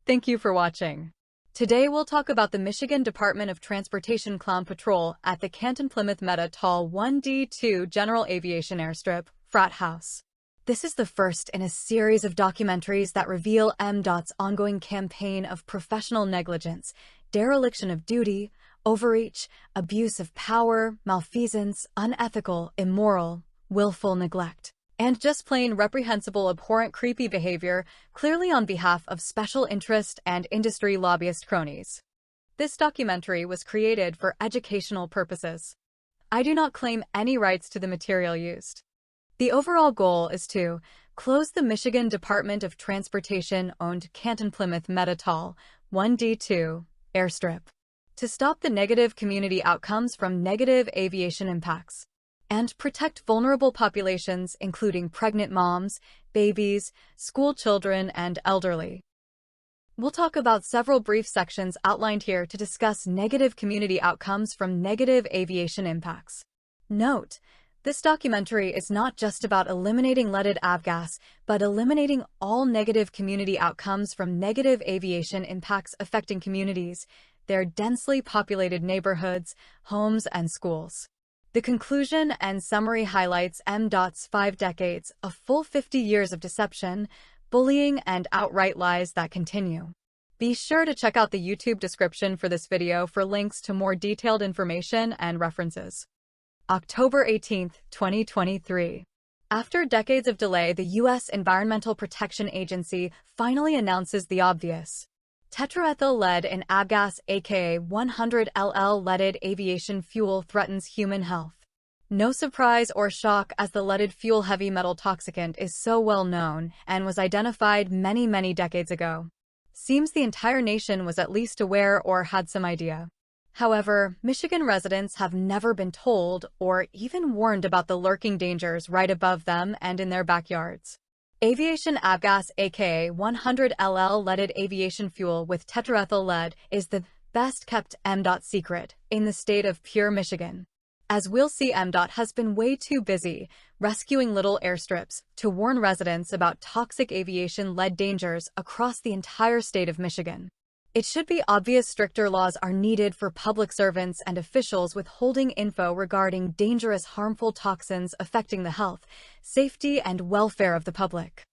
Thank you for watching. Today we'll talk about the Michigan Department of Transportation Clown Patrol at the Canton-Plymouth MDOT 1D2 General Aviation Airstrip, Frat House. This is the first in a series of documentaries that reveal MDOT's ongoing campaign of professional negligence, dereliction of duty, overreach, abuse of power, malfeasance, unethical, immoral, willful neglect, and just plain reprehensible, abhorrent, creepy behavior, clearly on behalf of special interest and industry lobbyist cronies. This documentary was created for educational purposes. I do not claim any rights to the material used. The overall goal is to close the Michigan Department of Transportation-owned Canton-Plymouth MDOT 1D2 airstrip, to stop the negative community outcomes from negative aviation impacts, and protect vulnerable populations including pregnant moms, babies, school children, and elderly. We'll talk about several brief sections outlined here to discuss negative community outcomes from negative aviation impacts. Note, this documentary is not just about eliminating leaded avgas, but eliminating all negative community outcomes from negative aviation impacts affecting communities, their densely populated neighborhoods, homes, and schools. The conclusion and summary highlights MDOT's 5 decades, a full 50 years of deception, bullying, and outright lies that continue. Be sure to check out the YouTube description for this video for links to more detailed information and references. October 18, 2023. After decades of delay, the U.S. Environmental Protection Agency finally announces the obvious. Tetraethyl lead in avgas, aka 100 leaded aviation fuel, threatens human health. No surprise or shock, as the leaded fuel heavy metal toxicant is so well known and was identified many decades ago. Seems the entire nation was at least aware or had some idea. However, Michigan residents have never been told or even warned about the lurking dangers right above them and in their backyards. Aviation avgas, aka 100 leaded aviation fuel with tetraethyl lead, is the best-kept MDOT secret in the state of pure Michigan. As we'll see, MDOT has been way too busy rescuing little airstrips to warn residents about toxic aviation lead dangers across the entire state of Michigan. It should be obvious stricter laws are needed for public servants and officials withholding info regarding dangerous, harmful toxins affecting the health, safety, and welfare of the public.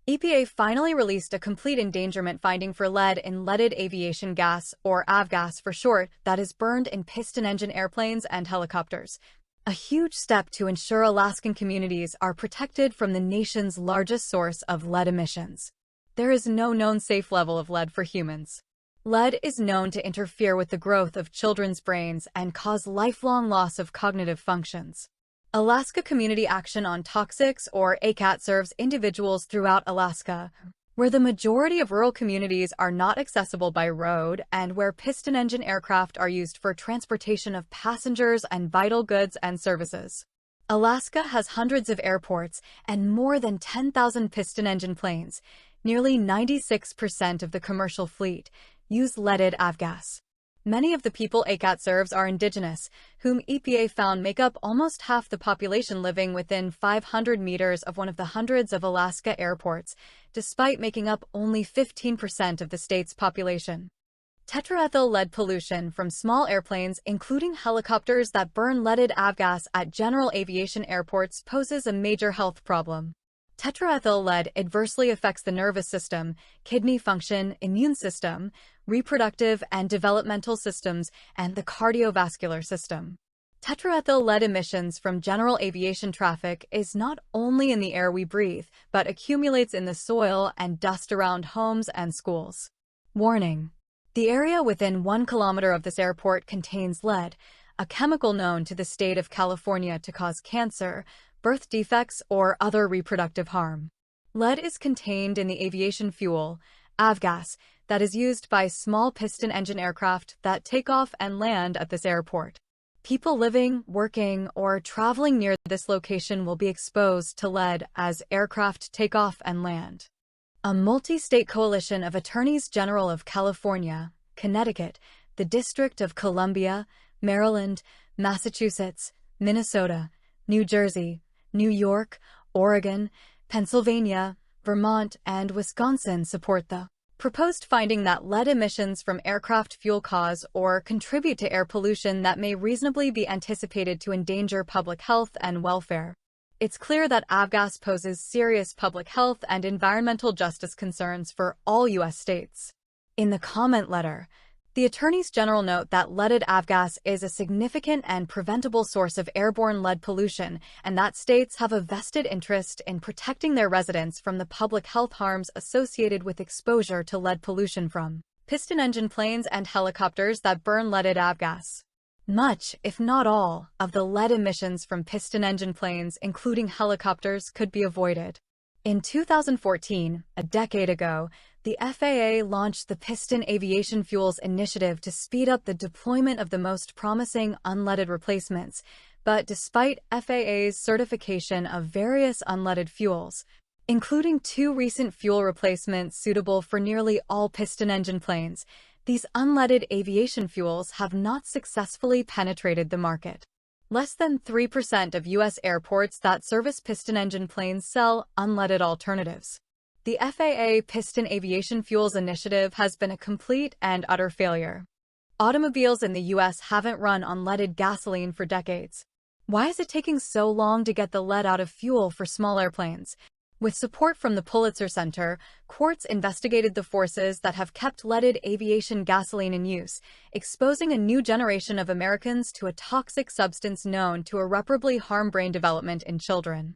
EPA finally released a complete endangerment finding for lead in leaded aviation gas, or avgas for short, that is burned in piston engine airplanes and helicopters. A huge step to ensure Alaskan communities are protected from the nation's largest source of lead emissions. There is no known safe level of lead for humans. Lead is known to interfere with the growth of children's brains and cause lifelong loss of cognitive functions. Alaska Community Action on Toxics, or ACAT, serves individuals throughout Alaska, where the majority of rural communities are not accessible by road and where piston engine aircraft are used for transportation of passengers and vital goods and services. Alaska has hundreds of airports and more than 10,000 piston engine planes. Nearly 96% of the commercial fleet use leaded avgas. Many of the people ACAT serves are indigenous, whom EPA found make up almost half the population living within 500 meters of one of the hundreds of Alaska airports, despite making up only 15% of the state's population. Tetraethyl lead pollution from small airplanes, including helicopters that burn leaded avgas at general aviation airports, poses a major health problem. Tetraethyl lead adversely affects the nervous system, kidney function, immune system, reproductive and developmental systems, and the cardiovascular system. Tetraethyl lead emissions from general aviation traffic is not only in the air we breathe, but accumulates in the soil and dust around homes and schools. Warning: the area within 1 kilometer of this airport contains lead, a chemical known to the state of California to cause cancer, birth defects, or other reproductive harm. Lead is contained in the aviation fuel, avgas, that is used by small piston engine aircraft that take off and land at this airport. People living, working, or traveling near this location will be exposed to lead as aircraft take off and land. A multi-state coalition of attorneys general of California, Connecticut, the District of Columbia, Maryland, Massachusetts, Minnesota, New Jersey, New York, Oregon, Pennsylvania, Vermont, and Wisconsin support the proposed finding that lead emissions from aircraft fuel cause or contribute to air pollution that may reasonably be anticipated to endanger public health and welfare. It's clear that avgas poses serious public health and environmental justice concerns for all U.S. states. In the comment letter, the attorneys general note that leaded avgas is a significant and preventable source of airborne lead pollution, and that states have a vested interest in protecting their residents from the public health harms associated with exposure to lead pollution from piston engine planes and helicopters that burn leaded avgas. Much, if not all, of the lead emissions from piston engine planes, including helicopters, could be avoided. In 2014, a decade ago, the FAA launched the Piston Aviation Fuels Initiative to speed up the deployment of the most promising unleaded replacements. But despite FAA's certification of various unleaded fuels, including 2 recent fuel replacements suitable for nearly all piston engine planes, these unleaded aviation fuels have not successfully penetrated the market. Less than 3% of U.S. airports that service piston engine planes sell unleaded alternatives. The FAA Piston Aviation Fuels Initiative has been a complete and utter failure. Automobiles in the U.S. haven't run on leaded gasoline for decades. Why is it taking so long to get the lead out of fuel for small airplanes? With support from the Pulitzer Center, Quartz investigated the forces that have kept leaded aviation gasoline in use, exposing a new generation of Americans to a toxic substance known to irreparably harm brain development in children.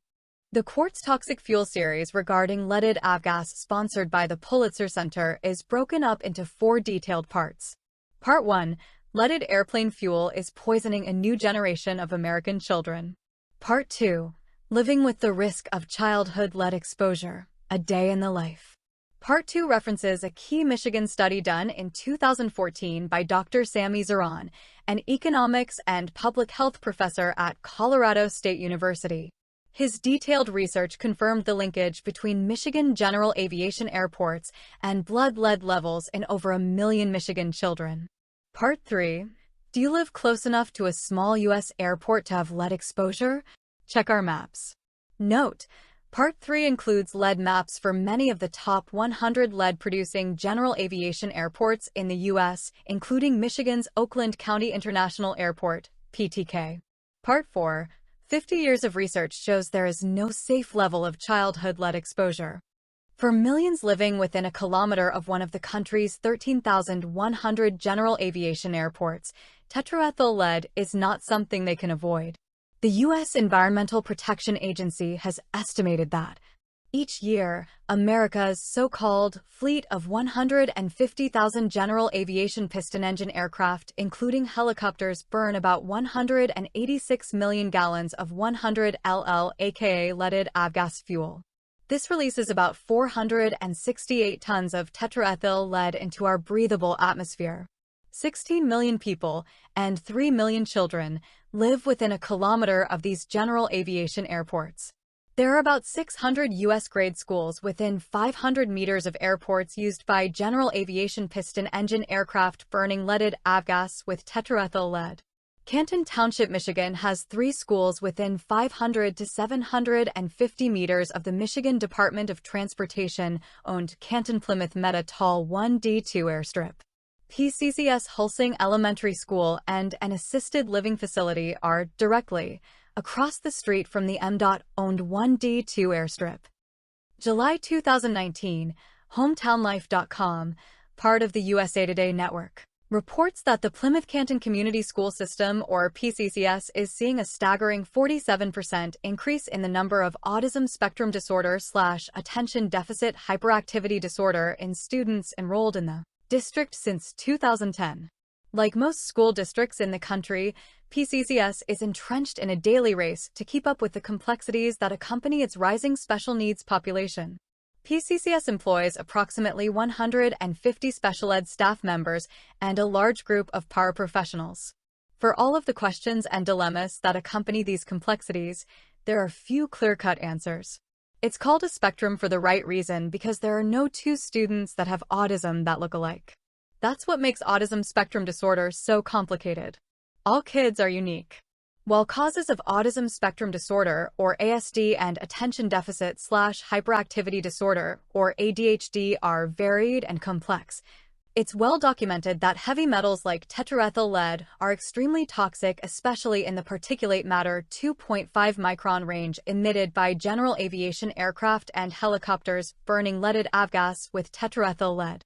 The Quartz Toxic Fuel series regarding leaded avgas, sponsored by the Pulitzer Center, is broken up into 4 detailed parts. Part 1. Leaded airplane fuel is poisoning a new generation of American children. Part 2. Living with the risk of childhood lead exposure, a day in the life. Part 2 references a key Michigan study done in 2014 by Dr. Sammy Zaran, an economics and public health professor at Colorado State University. His detailed research confirmed the linkage between Michigan general aviation airports and blood lead levels in over 1 million Michigan children. Part 3. Do you live close enough to a small U.S. airport to have lead exposure? Check our maps. Note, Part 3 includes lead maps for many of the top 100 lead-producing general aviation airports in the U.S., including Michigan's Oakland County International Airport, PTK. Part 4. 50 years of research shows there is no safe level of childhood lead exposure. For millions living within a kilometer of one of the country's 13,100 general aviation airports, tetraethyl lead is not something they can avoid. The U.S. Environmental Protection Agency has estimated that each year, America's so-called fleet of 150,000 general aviation piston engine aircraft, including helicopters, burn about 186 million gallons of 100 LL, aka leaded avgas fuel. This releases about 468 tons of tetraethyl lead into our breathable atmosphere. 16 million people, and 3 million children, live within a kilometer of these general aviation airports. There are about 600 U.S. grade schools within 500 meters of airports used by general aviation piston engine aircraft burning leaded avgas with tetraethyl lead. Canton Township, Michigan has 3 schools within 500 to 750 meters of the Michigan Department of Transportation-owned Canton-Plymouth Meta Tall 1D2 airstrip. PCCS Hulsing Elementary School and an assisted living facility are directly across the street from the MDOT-owned 1D2 airstrip. July 2019, HometownLife.com, part of the USA Today network, reports that the Plymouth Canton Community School System, or PCCS, is seeing a staggering 47% increase in the number of autism spectrum disorder/attention deficit hyperactivity disorder in students enrolled in the district since 2010. Like most school districts in the country, PCCS is entrenched in a daily race to keep up with the complexities that accompany its rising special needs population. PCCS employs approximately 150 special ed staff members and a large group of paraprofessionals. For all of the questions and dilemmas that accompany these complexities, there are few clear-cut answers. It's called a spectrum for the right reason, because there are no 2 students that have autism that look alike. That's what makes autism spectrum disorder so complicated. All kids are unique. While causes of autism spectrum disorder, or ASD, and attention deficit/hyperactivity disorder, or ADHD, are varied and complex, it's well documented that heavy metals like tetraethyl lead are extremely toxic, especially in the particulate matter 2.5 micron range emitted by general aviation aircraft and helicopters burning leaded avgas with tetraethyl lead.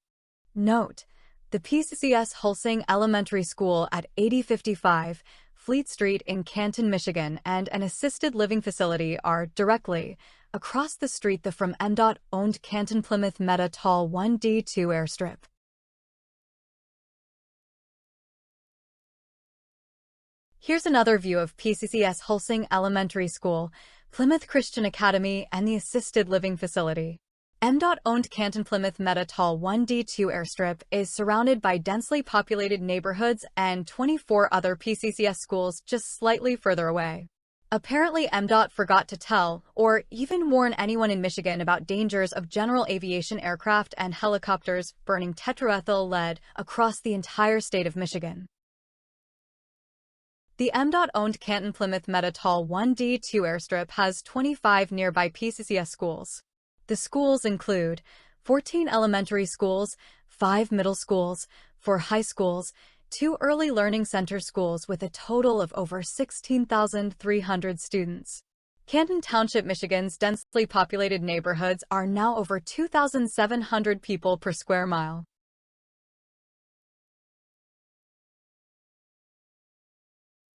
Note: the PCCS Hulsing Elementary School at 8055 Fleet Street in Canton, Michigan, and an assisted living facility are directly across the street from MDOT-owned Canton Plymouth Meta Tall 1D2 airstrip. Here's another view of PCCS Hulsing Elementary School, Plymouth Christian Academy, and the assisted living facility. MDOT-owned Canton Plymouth Meta Tall 1D2 airstrip is surrounded by densely populated neighborhoods and 24 other PCCS schools just slightly further away. Apparently, MDOT forgot to tell or even warn anyone in Michigan about dangers of general aviation aircraft and helicopters burning tetraethyl lead across the entire state of Michigan. The MDOT-owned Canton Plymouth Meta Tall 1D2 airstrip has 25 nearby PCCS schools. The schools include 14 elementary schools, 5 middle schools, 4 high schools, 2 early learning center schools with a total of over 16,300 students. Canton Township, Michigan's densely populated neighborhoods are now over 2,700 people per square mile.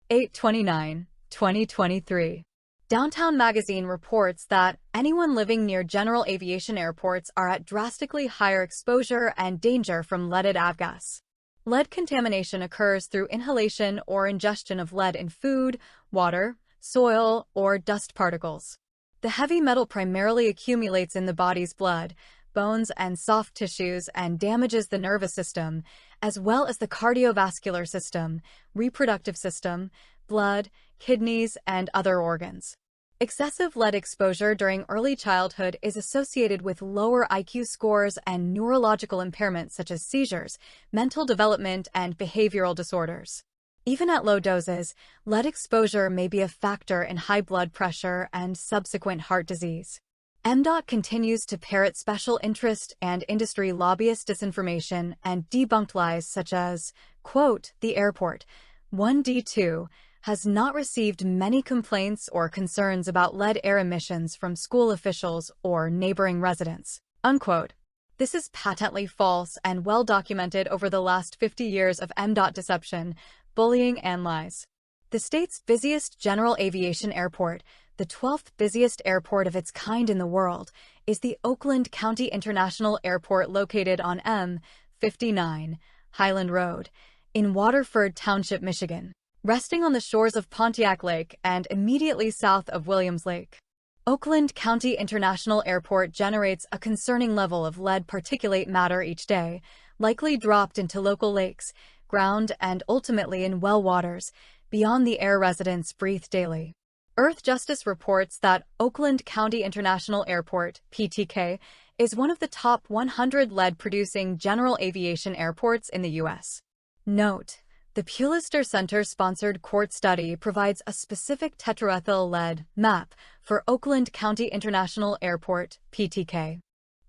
(8/29, 2023). Downtown Magazine reports that anyone living near general aviation airports are at drastically higher exposure and danger from leaded avgas. Lead contamination occurs through inhalation or ingestion of lead in food, water, soil, or dust particles. The heavy metal primarily accumulates in the body's blood, bones, and soft tissues and damages the nervous system, as well as the cardiovascular system, reproductive system, blood, kidneys, and other organs. Excessive lead exposure during early childhood is associated with lower IQ scores and neurological impairments such as seizures, mental development, and behavioral disorders. Even at low doses, lead exposure may be a factor in high blood pressure and subsequent heart disease. MDOT continues to parrot special interest and industry lobbyist disinformation and debunked lies such as, quote, "The airport, 1D2, has not received many complaints or concerns about lead air emissions from school officials or neighboring residents," unquote. This is patently false and well documented over the last 50 years of MDOT deception, bullying, and lies. The state's busiest general aviation airport, the 12th busiest airport of its kind in the world, is the Oakland County International Airport located on M59 Highland Road in Waterford Township, Michigan, resting on the shores of Pontiac Lake and immediately south of Williams Lake. Oakland County International Airport generates a concerning level of lead particulate matter each day, likely dropped into local lakes, ground, and ultimately in well waters, beyond the air residents breathe daily. Earth Justice reports that Oakland County International Airport, PTK, is one of the top 100 lead-producing general aviation airports in the U.S. Note: the Pulister Center-sponsored court study provides a specific tetraethyl lead map for Oakland County International Airport, PTK.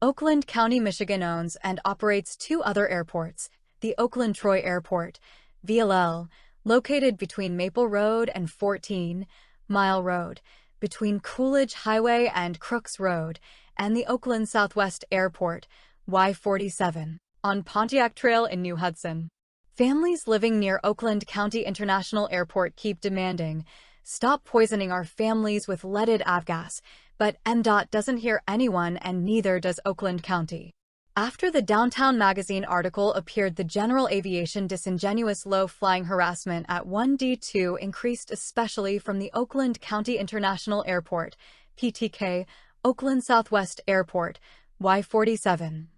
Oakland County, Michigan owns and operates 2 other airports: the Oakland-Troy Airport, VLL, located between Maple Road and 14 Mile Road, between Coolidge Highway and Crooks Road, and the Oakland Southwest Airport, Y47, on Pontiac Trail in New Hudson. Families living near Oakland County International Airport keep demanding, "Stop poisoning our families with leaded avgas," but MDOT doesn't hear anyone, and neither does Oakland County. After the Downtown Magazine article appeared, the general aviation disingenuous low-flying harassment at 1D2 increased, especially from the Oakland County International Airport, PTK, Oakland Southwest Airport, Y47,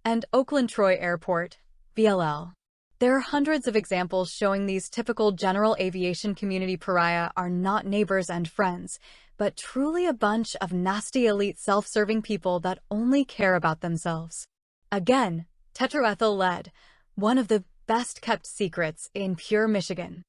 and Oakland-Troy Airport, VLL. There are hundreds of examples showing these typical general aviation community pariah are not neighbors and friends, but truly a bunch of nasty elite self-serving people that only care about themselves. Again, tetraethyl lead, one of the best-kept secrets in pure Michigan.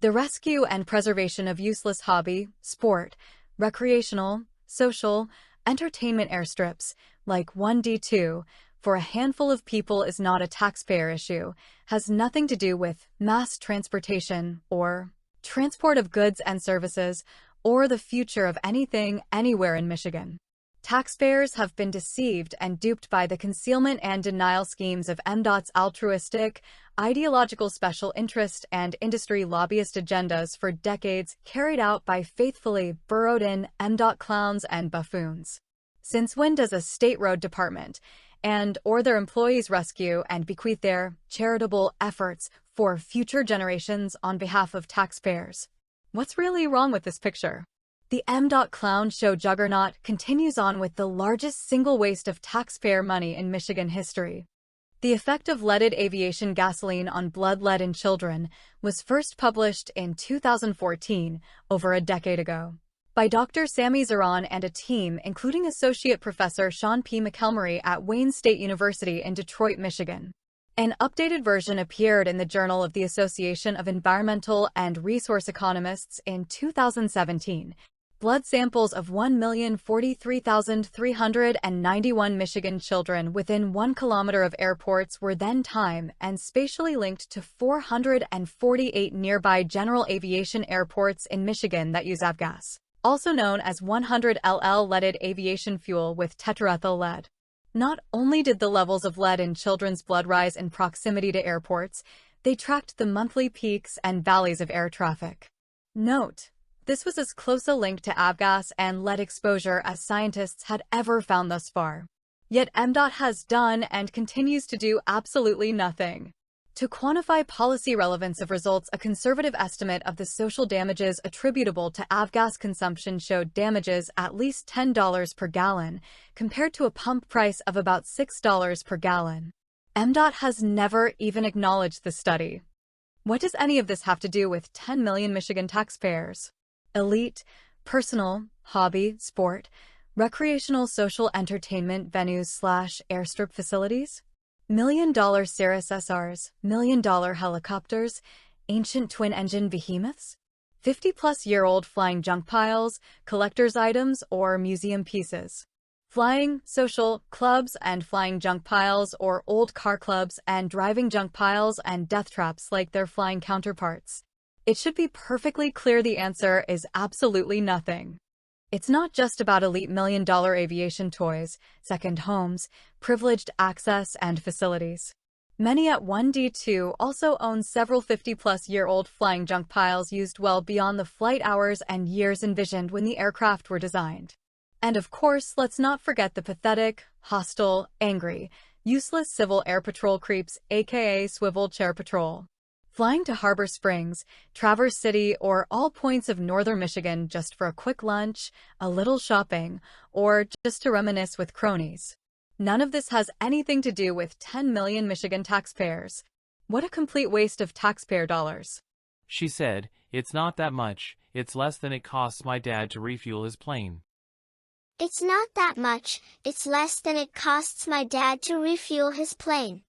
The rescue and preservation of useless hobby, sport, recreational, social, entertainment airstrips, like 1D2, for a handful of people is not a taxpayer issue, has nothing to do with mass transportation or transport of goods and services, or the future of anything anywhere in Michigan. Taxpayers have been deceived and duped by the concealment and denial schemes of MDOT's altruistic, ideological special interest and industry lobbyist agendas for decades, carried out by faithfully burrowed-in MDOT clowns and buffoons. Since when does a state road department or their employees rescue and bequeath their charitable efforts for future generations on behalf of taxpayers? What's really wrong with this picture? The MDOT clown show juggernaut continues on with the largest single waste of taxpayer money in Michigan history. The effect of leaded aviation gasoline on blood lead in children was first published in 2014, over a decade ago, by Dr. Sammy Zaran and a team including Associate Professor Sean P. McElmurray at Wayne State University in Detroit, Michigan. An updated version appeared in the Journal of the Association of Environmental and Resource Economists in 2017. Blood samples of 1,043,391 Michigan children within 1 kilometer of airports were then time and spatially linked to 448 nearby general aviation airports in Michigan that use avgas, also known as 100 LL leaded aviation fuel with tetraethyl lead. Not only did the levels of lead in children's blood rise in proximity to airports, they tracked the monthly peaks and valleys of air traffic. Note: this was as close a link to avgas and lead exposure as scientists had ever found thus far. Yet MDOT has done and continues to do absolutely nothing. To quantify policy relevance of results, a conservative estimate of the social damages attributable to avgas consumption showed damages at least $10 per gallon, compared to a pump price of about $6 per gallon. MDOT has never even acknowledged the study. What does any of this have to do with 10 million Michigan taxpayers? Elite, personal, hobby, sport, recreational social entertainment venues/airstrip facilities? $1 million Cirrus SRs, $1 million helicopters, ancient twin-engine behemoths? 50-plus-year-old flying junk piles, collector's items, or museum pieces? Flying, social, clubs and flying junk piles, or old car clubs and driving junk piles and death traps like their flying counterparts? It should be perfectly clear the answer is absolutely nothing. It's not just about elite $1 million aviation toys, second homes, privileged access, and facilities. Many at 1D2 also own several 50-plus-year-old flying junk piles used well beyond the flight hours and years envisioned when the aircraft were designed. And of course, let's not forget the pathetic, hostile, angry, useless Civil Air Patrol creeps, aka Swivel Chair Patrol, flying to Harbor Springs, Traverse City, or all points of northern Michigan just for a quick lunch, a little shopping, or just to reminisce with cronies. None of this has anything to do with 10 million Michigan taxpayers. What a complete waste of taxpayer dollars. She said, "It's not that much, it's less than it costs my dad to refuel his plane." It's not that much, it's less than it costs my dad to refuel his plane.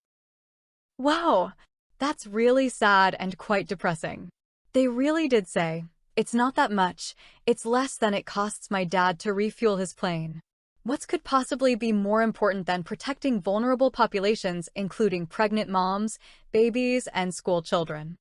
Wow! That's really sad and quite depressing. They really did say, "It's not that much, it's less than it costs my dad to refuel his plane." What could possibly be more important than protecting vulnerable populations, including pregnant moms, babies, and school children?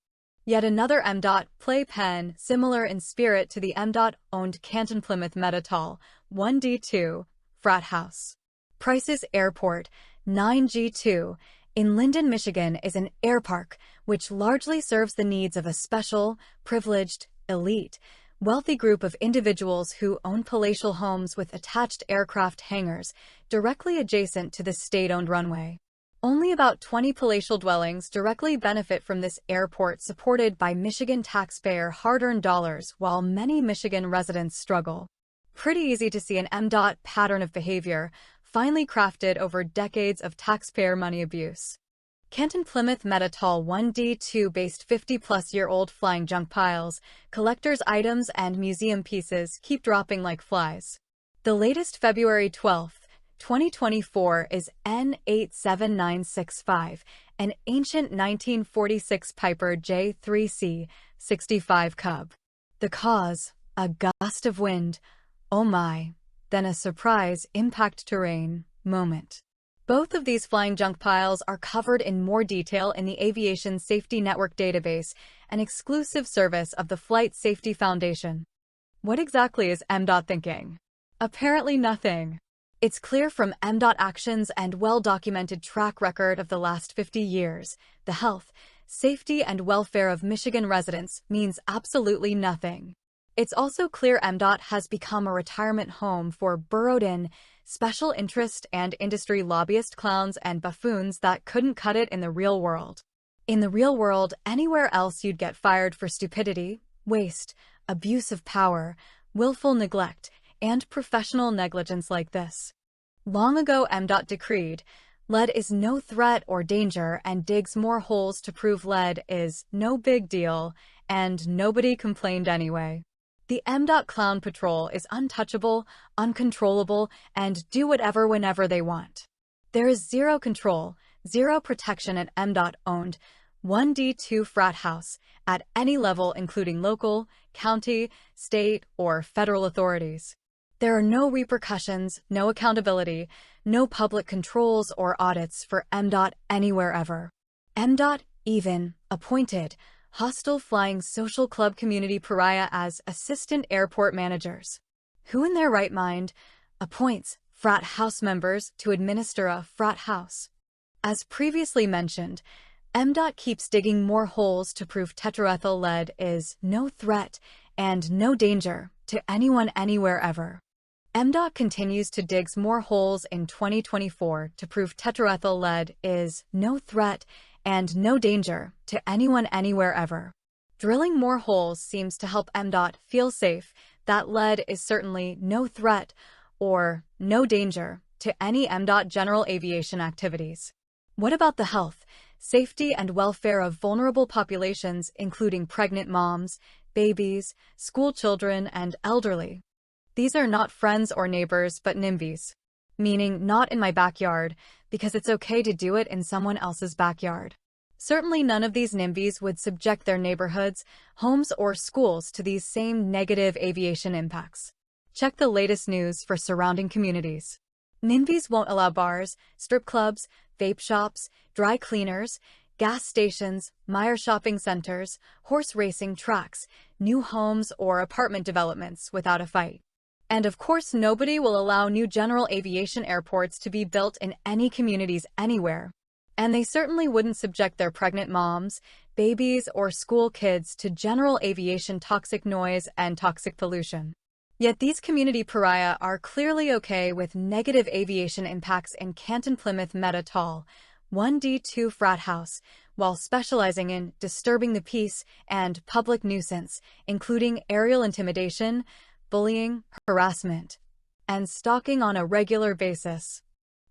Yet another MDOT playpen, similar in spirit to the MDOT-owned Canton Plymouth Metatol 1D2 Frat House. Price's Airport 9G2 in Linden, Michigan is an air park which largely serves the needs of a special, privileged, elite, wealthy group of individuals who own palatial homes with attached aircraft hangars directly adjacent to the state-owned runway. Only about 20 palatial dwellings directly benefit from this airport supported by Michigan taxpayer hard-earned dollars, while many Michigan residents struggle. Pretty easy to see an MDOT pattern of behavior, finely crafted over decades of taxpayer money abuse. Canton Plymouth Metatol 1D2-based 50-plus-year-old flying junk piles, collector's items, and museum pieces keep dropping like flies. The latest February 12, 2024 is N87965, an ancient 1946 Piper J3C, 65 Cub. The cause, a gust of wind. Oh my. Then a surprise impact terrain moment. Both of these flying junk piles are covered in more detail in the Aviation Safety Network database, an exclusive service of the Flight Safety Foundation. What exactly is MDOT thinking? Apparently nothing. It's clear from MDOT actions and well-documented track record of the last 50 years, the health, safety, and welfare of Michigan residents means absolutely nothing. It's also clear MDOT has become a retirement home for burrowed-in, special interest and industry lobbyist clowns and buffoons that couldn't cut it in the real world. In the real world, anywhere else you'd get fired for stupidity, waste, abuse of power, willful neglect, and professional negligence like this. Long ago, MDOT decreed, lead is no threat or danger and digs more holes to prove lead is no big deal, and nobody complained anyway. The MDOT Clown Patrol is untouchable, uncontrollable, and do whatever whenever they want. There is zero control, zero protection at MDOT-owned 1D2 Frat House at any level including local, county, state, or federal authorities. There are no repercussions, no accountability, no public controls or audits for MDOT anywhere ever. MDOT even appointed hostile flying social club community pariah as assistant airport managers. Who in their right mind appoints frat house members to administer a frat house? As previously mentioned, MDOT keeps digging more holes to prove tetraethyl lead is no threat and no danger to anyone anywhere ever. MDOT continues to dig more holes in 2024 to prove tetraethyl lead is no threat and no danger to anyone anywhere ever. Drilling more holes seems to help MDOT feel safe that lead is certainly no threat or no danger to any MDOT general aviation activities. What about the health, safety, and welfare of vulnerable populations including pregnant moms, babies, school children, and elderly? These are not friends or neighbors but NIMBYs, meaning not in my backyard, because it's okay to do it in someone else's backyard. Certainly none of these NIMBYs would subject their neighborhoods, homes, or schools to these same negative aviation impacts. Check the latest news for surrounding communities. NIMBYs won't allow bars, strip clubs, vape shops, dry cleaners, gas stations, Meijer shopping centers, horse racing tracks, new homes, or apartment developments without a fight. And of course, nobody will allow new general aviation airports to be built in any communities anywhere. And they certainly wouldn't subject their pregnant moms, babies, or school kids to general aviation toxic noise and toxic pollution. Yet these community pariah are clearly okay with negative aviation impacts in Canton Plymouth Meta Tall 1D2 Frat House, while specializing in disturbing the peace and public nuisance, including aerial intimidation, bullying, harassment, and stalking on a regular basis.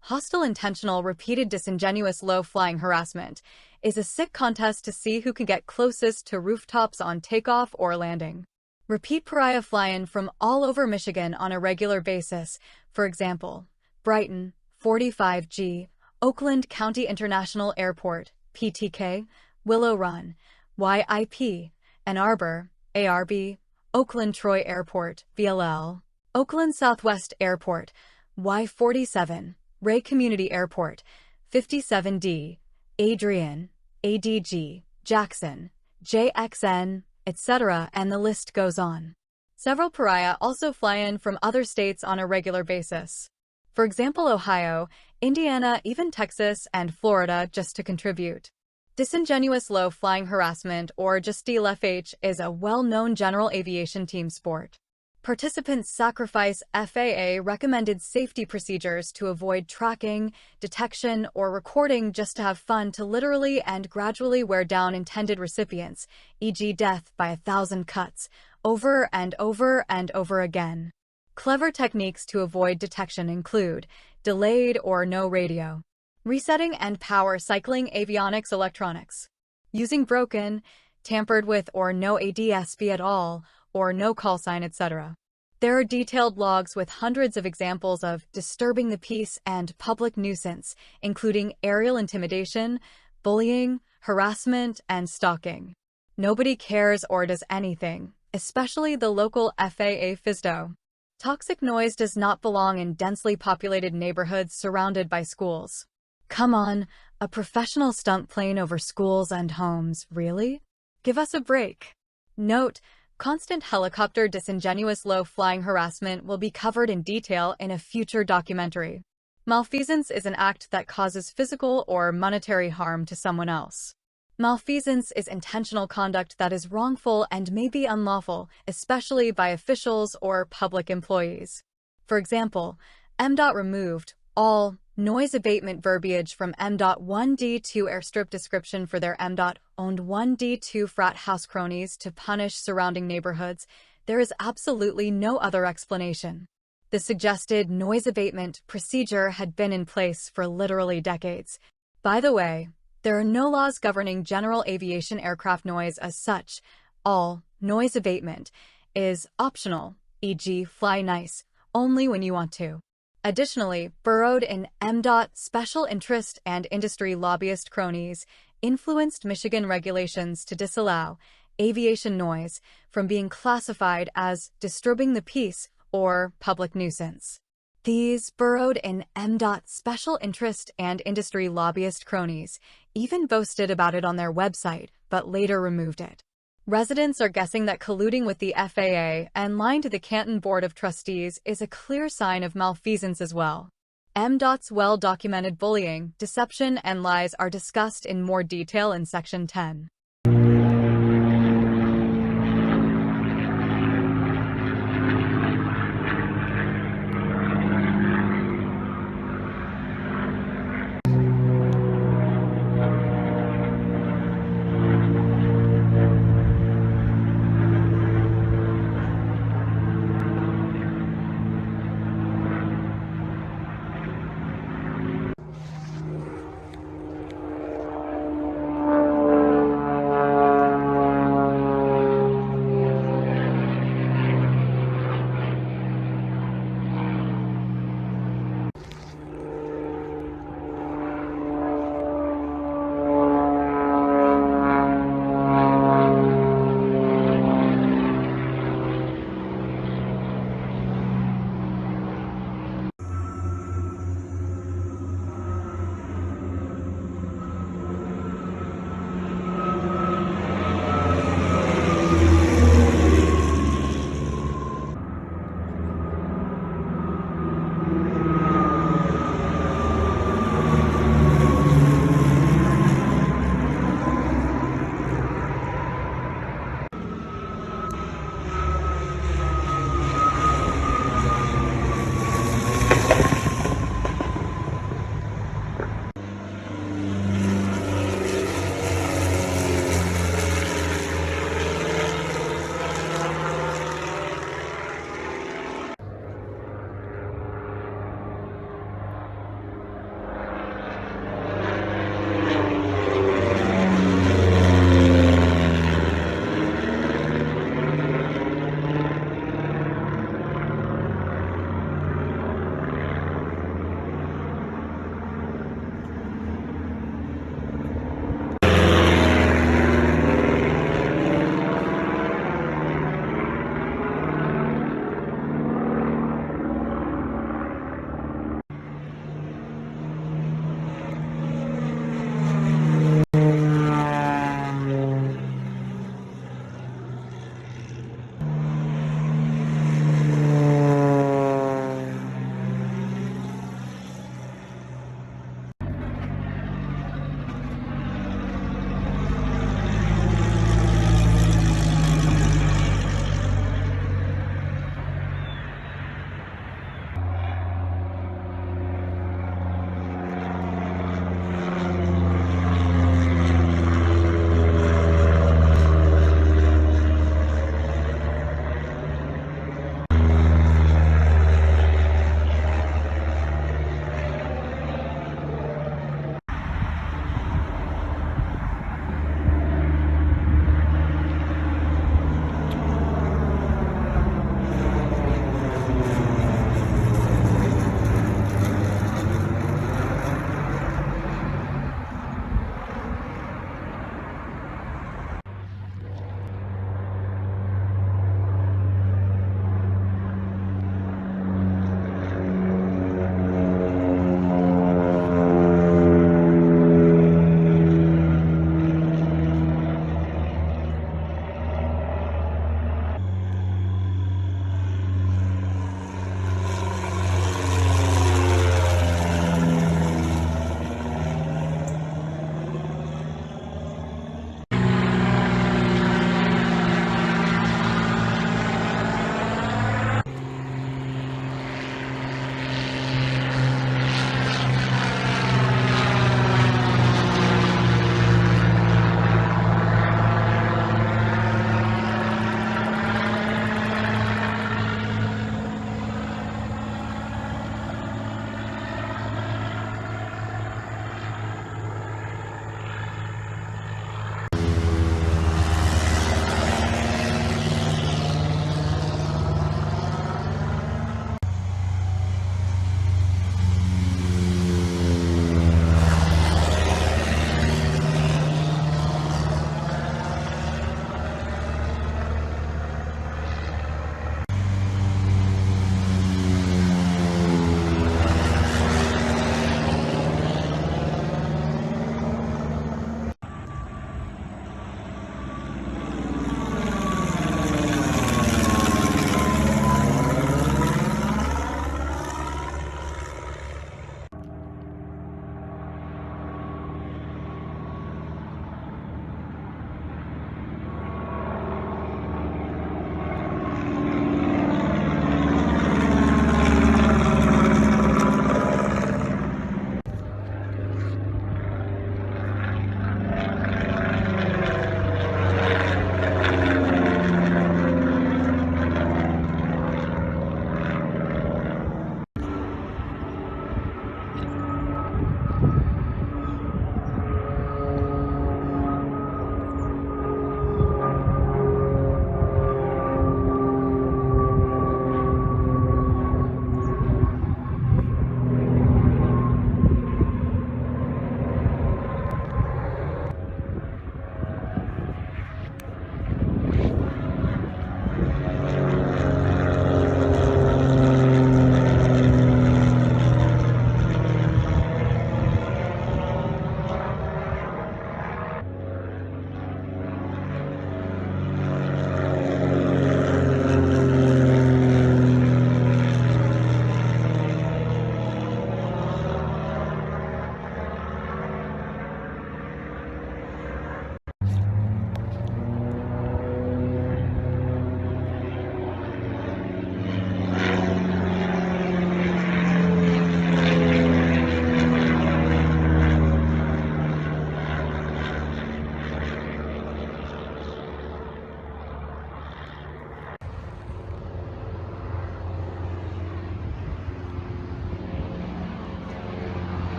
Hostile, intentional, repeated, disingenuous, low-flying harassment is a sick contest to see who can get closest to rooftops on takeoff or landing. Repeat pariah fly-in from all over Michigan on a regular basis, for example, Brighton, 45G, Oakland County International Airport, PTK, Willow Run, YIP, Ann Arbor, ARB, Oakland Troy Airport, VLL, Oakland Southwest Airport, Y47, Ray Community Airport, 57D, Adrian, ADG, Jackson, JXN, etc., and the list goes on. Several pariah also fly in from other states on a regular basis. For example, Ohio, Indiana, even Texas, and Florida, just to contribute. Disingenuous low-flying harassment, or just DLFH, is a well-known general aviation team sport. Participants sacrifice FAA-recommended safety procedures to avoid tracking, detection, or recording just to have fun to literally and gradually wear down intended recipients, e.g. death by 1,000 cuts, over and over and over again. Clever techniques to avoid detection include delayed or no radio, resetting and power cycling avionics electronics, using broken, tampered with or no ADSB at all, or no call sign, etc. There are detailed logs with hundreds of examples of disturbing the peace and public nuisance, including aerial intimidation, bullying, harassment, and stalking. Nobody cares or does anything, especially the local FAA FSDO. Toxic noise does not belong in densely populated neighborhoods surrounded by schools. Come on, a professional stunt plane over schools and homes, really? Give us a break. Note, constant helicopter disingenuous low-flying harassment will be covered in detail in a future documentary. Malfeasance is an act that causes physical or monetary harm to someone else. Malfeasance is intentional conduct that is wrongful and may be unlawful, especially by officials or public employees. For example, MDOT removed all noise abatement verbiage from MDOT 1D2 airstrip description for their MDOT-owned 1D2 frat house cronies to punish surrounding neighborhoods. There is absolutely no other explanation. The suggested noise abatement procedure had been in place for literally decades. By the way, there are no laws governing general aviation aircraft noise as such. All noise abatement is optional, e.g. fly nice, only when you want to. Additionally, burrowed in MDOT special interest and industry lobbyist cronies influenced Michigan regulations to disallow aviation noise from being classified as disturbing the peace or public nuisance. These burrowed in MDOT special interest and industry lobbyist cronies even boasted about it on their website, but later removed it. Residents are guessing that colluding with the FAA and lying to the Canton Board of Trustees is a clear sign of malfeasance as well. MDOT's well-documented bullying, deception, and lies are discussed in more detail in Section 10.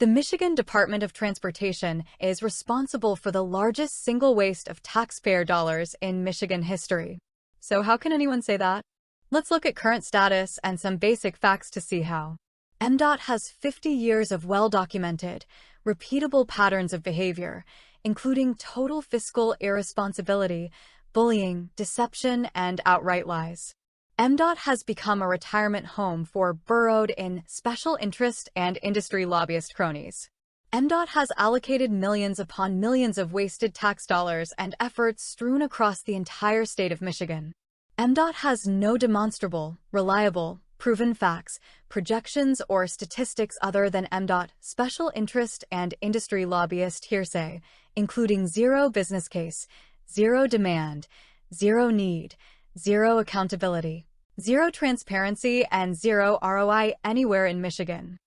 The Michigan Department of Transportation is responsible for the largest single waste of taxpayer dollars in Michigan history. So how can anyone say that? Let's look at current status and some basic facts to see how. MDOT has 50 years of well-documented, repeatable patterns of behavior, including total fiscal irresponsibility, bullying, deception, and outright lies. MDOT has become a retirement home for burrowed-in special interest and industry lobbyist cronies. MDOT has allocated millions upon millions of wasted tax dollars and efforts strewn across the entire state of Michigan. MDOT has no demonstrable, reliable, proven facts, projections, or statistics other than MDOT special interest and industry lobbyist hearsay, including zero business case, zero demand, zero need, zero accountability, zero transparency, and zero ROI anywhere in Michigan.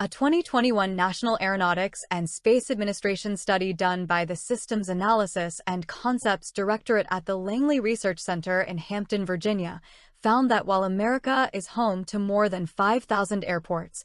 A 2021 National Aeronautics and Space Administration study done by the Systems Analysis and Concepts Directorate at the Langley Research Center in Hampton, Virginia, found that while America is home to more than 5,000 airports,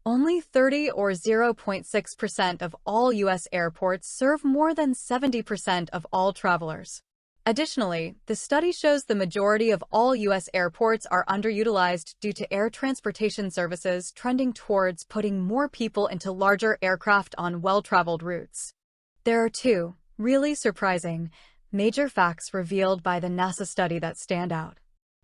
only 30 or 0.6% of all U.S. airports serve more than 70% of all travelers. Additionally, the study shows the majority of all U.S. airports are underutilized due to air transportation services trending towards putting more people into larger aircraft on well-traveled routes. There are two, really surprising, major facts revealed by the NASA study that stand out.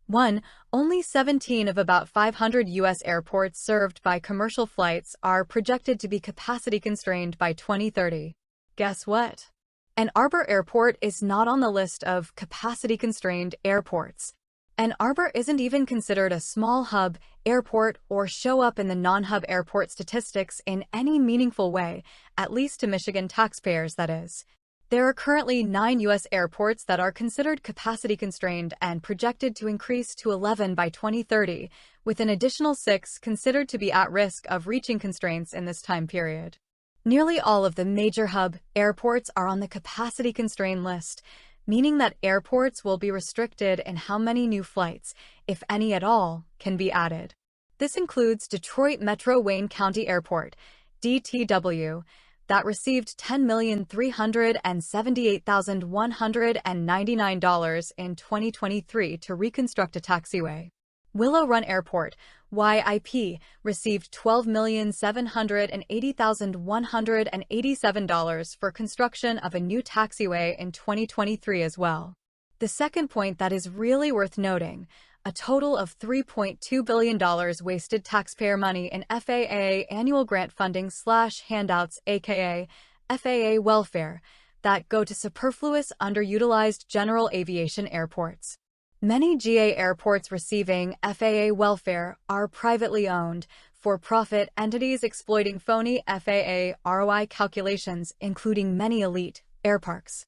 1. Only 17 of about 500 U.S. airports served by commercial flights are projected to be capacity constrained by 2030. Guess what? Ann Arbor Airport is not on the list of capacity-constrained airports. Ann Arbor isn't even considered a small hub airport or show up in the non-hub airport statistics in any meaningful way, at least to Michigan taxpayers, that is. There are currently 9 U.S. airports that are considered capacity-constrained and projected to increase to 11 by 2030, with an additional 6 considered to be at risk of reaching constraints in this time period. Nearly all of the major hub airports are on the capacity-constrained list, meaning that airports will be restricted in how many new flights, if any at all, can be added. This includes Detroit Metro Wayne County Airport, DTW, that received $10,378,199 in 2023 to reconstruct a taxiway. Willow Run Airport, YIP, received $12,780,187 for construction of a new taxiway in 2023 as well. The second point that is really worth noting, a total of $3.2 billion wasted taxpayer money in FAA annual grant funding/handouts, aka FAA welfare, that go to superfluous, underutilized general aviation airports. Many GA airports receiving FAA welfare are privately owned, for-profit entities exploiting phony FAA ROI calculations, including many elite airparks.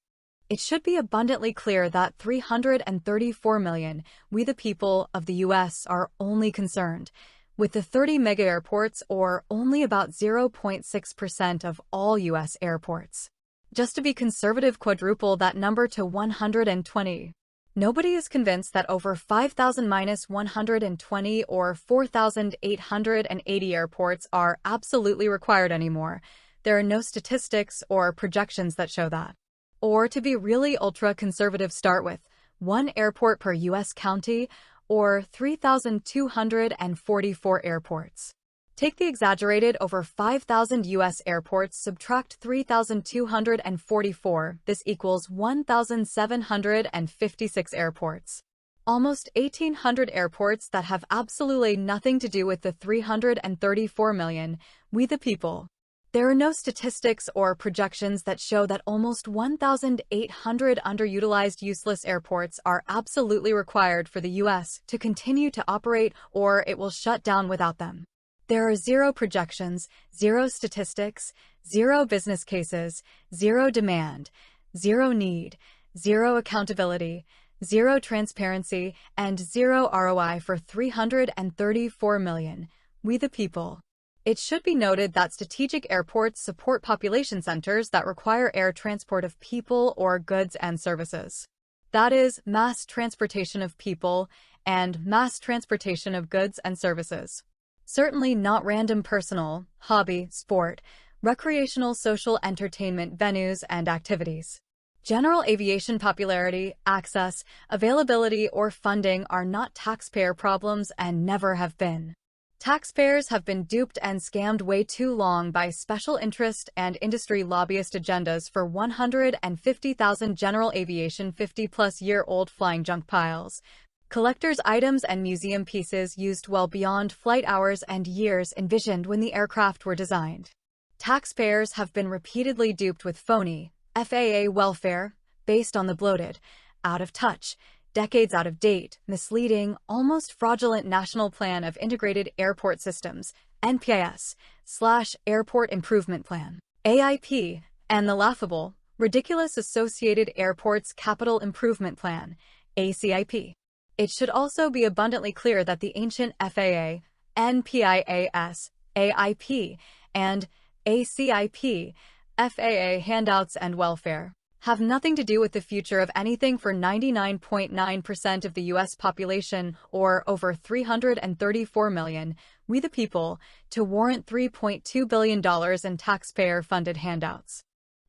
It should be abundantly clear that 334 million, we the people of the U.S., are only concerned with the 30 mega airports, or only about 0.6% of all U.S. airports. Just to be conservative, quadruple that number to 120. Nobody is convinced that over 5,000-120 or 4,880 airports are absolutely required anymore. There are no statistics or projections that show that. Or to be really ultra-conservative, start with 1 airport per U.S. county, or 3,244 airports. Take the exaggerated over 5,000 U.S. airports, subtract 3,244, this equals 1,756 airports. Almost 1,800 airports that have absolutely nothing to do with the 334 million, we the people. There are no statistics or projections that show that almost 1,800 underutilized useless airports are absolutely required for the U.S. to continue to operate, or it will shut down without them. There are 0 projections, 0 statistics, 0 business cases, 0 demand, 0 need, 0 accountability, 0 transparency, and 0 ROI for 334 million, we the people. It should be noted that strategic airports support population centers that require air transport of people or goods and services. That is, mass transportation of people and mass transportation of goods and services. Certainly not random personal, hobby, sport, recreational social entertainment venues and activities. General aviation popularity, access, availability, or funding are not taxpayer problems and never have been. Taxpayers have been duped and scammed way too long by special interest and industry lobbyist agendas for 150,000 general aviation 50-plus-year-old flying junk piles. Collectors' items and museum pieces used well beyond flight hours and years envisioned when the aircraft were designed. Taxpayers have been repeatedly duped with phony FAA welfare based on the bloated, out-of-touch, decades out of date, misleading, almost fraudulent National Plan of Integrated Airport Systems, NPIS/Airport Improvement Plan, AIP, and the laughable, ridiculous Associated Airports Capital Improvement Plan, ACIP. It should also be abundantly clear that the ancient FAA, NPIAS, AIP, and ACIP, FAA handouts and welfare, have nothing to do with the future of anything for 99.9% of the U.S. population, or over 334 million, we the people, to warrant $3.2 billion in taxpayer-funded handouts.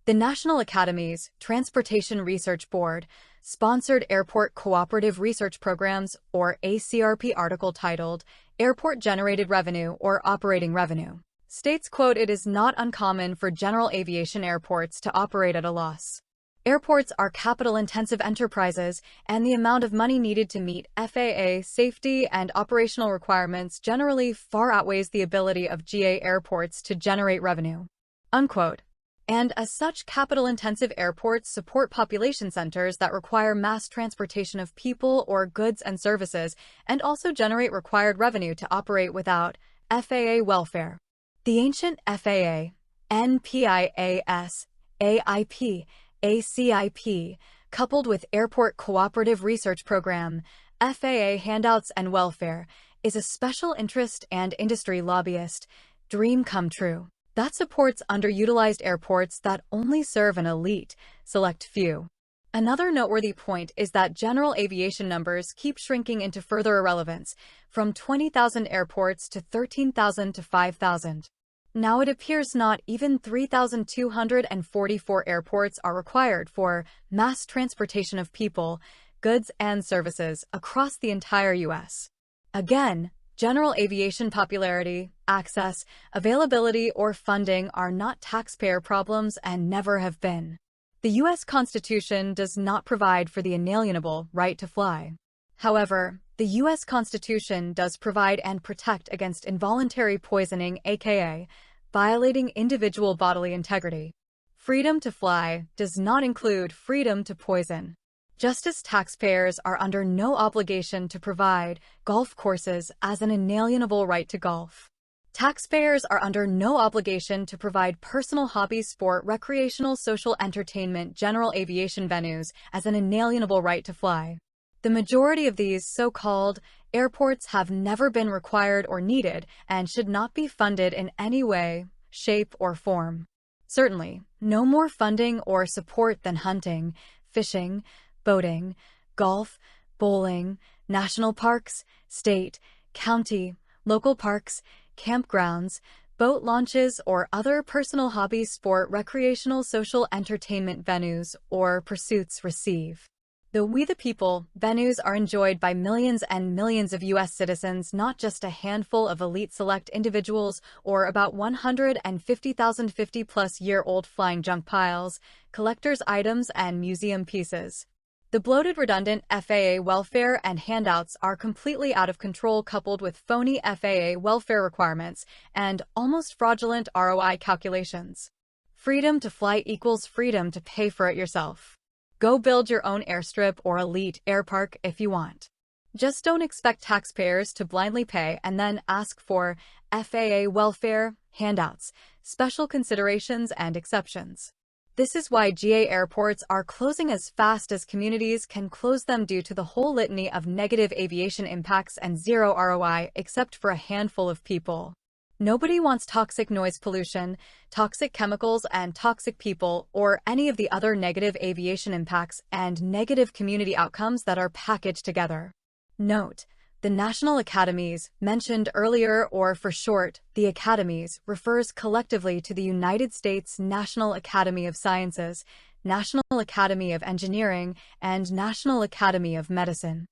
The National Academy's Transportation Research Board sponsored Airport Cooperative Research Programs, or ACRP article titled Airport Generated Revenue or Operating Revenue states, quote, "It is not uncommon for general aviation airports to operate at a loss. Airports are capital-intensive enterprises, and the amount of money needed to meet FAA safety and operational requirements generally far outweighs the ability of GA airports to generate revenue." Unquote. And as such, capital-intensive airports support population centers that require mass transportation of people or goods and services, and also generate required revenue to operate without FAA welfare. The ancient FAA, NPIAS, AIP, ACIP, coupled with Airport Cooperative Research Program, FAA handouts and welfare, is a special interest and industry lobbyist dream come true that supports underutilized airports that only serve an elite, select few. Another noteworthy point is that general aviation numbers keep shrinking into further irrelevance, from 20,000 airports to 13,000 to 5,000. Now it appears not even 3,244 airports are required for mass transportation of people, goods, and services across the entire U.S. Again, general aviation popularity, access, availability, or funding are not taxpayer problems and never have been. The U.S. Constitution does not provide for the inalienable right to fly. However, the U.S. Constitution does provide and protect against involuntary poisoning, aka violating individual bodily integrity. Freedom to fly does not include freedom to poison. Just as taxpayers are under no obligation to provide golf courses as an inalienable right to golf, taxpayers are under no obligation to provide personal hobby, sport, recreational, social entertainment, general aviation venues as an inalienable right to fly. The majority of these so-called airports have never been required or needed and should not be funded in any way, shape, or form. Certainly, no more funding or support than hunting, fishing, boating, golf, bowling, national parks, state, county, local parks, campgrounds, boat launches, or other personal hobby, sport, recreational, social entertainment venues or pursuits receive. The We the People venues are enjoyed by millions and millions of U.S. citizens, not just a handful of elite select individuals or about 150,000 50-plus-year-old flying junk piles, collectors' items, and museum pieces. The bloated, redundant FAA welfare and handouts are completely out of control, coupled with phony FAA welfare requirements and almost fraudulent ROI calculations. Freedom to fly equals freedom to pay for it yourself. Go build your own airstrip or elite airpark if you want. Just don't expect taxpayers to blindly pay and then ask for FAA welfare, handouts, special considerations, and exceptions. This is why GA airports are closing as fast as communities can close them due to the whole litany of negative aviation impacts and zero ROI except for a handful of people. Nobody wants toxic noise pollution, toxic chemicals, and toxic people, or any of the other negative aviation impacts and negative community outcomes that are packaged together. Note: The national academies, mentioned earlier or for short, the academies, refers collectively to the United States National Academy of Sciences, National Academy of Engineering, and National Academy of Medicine.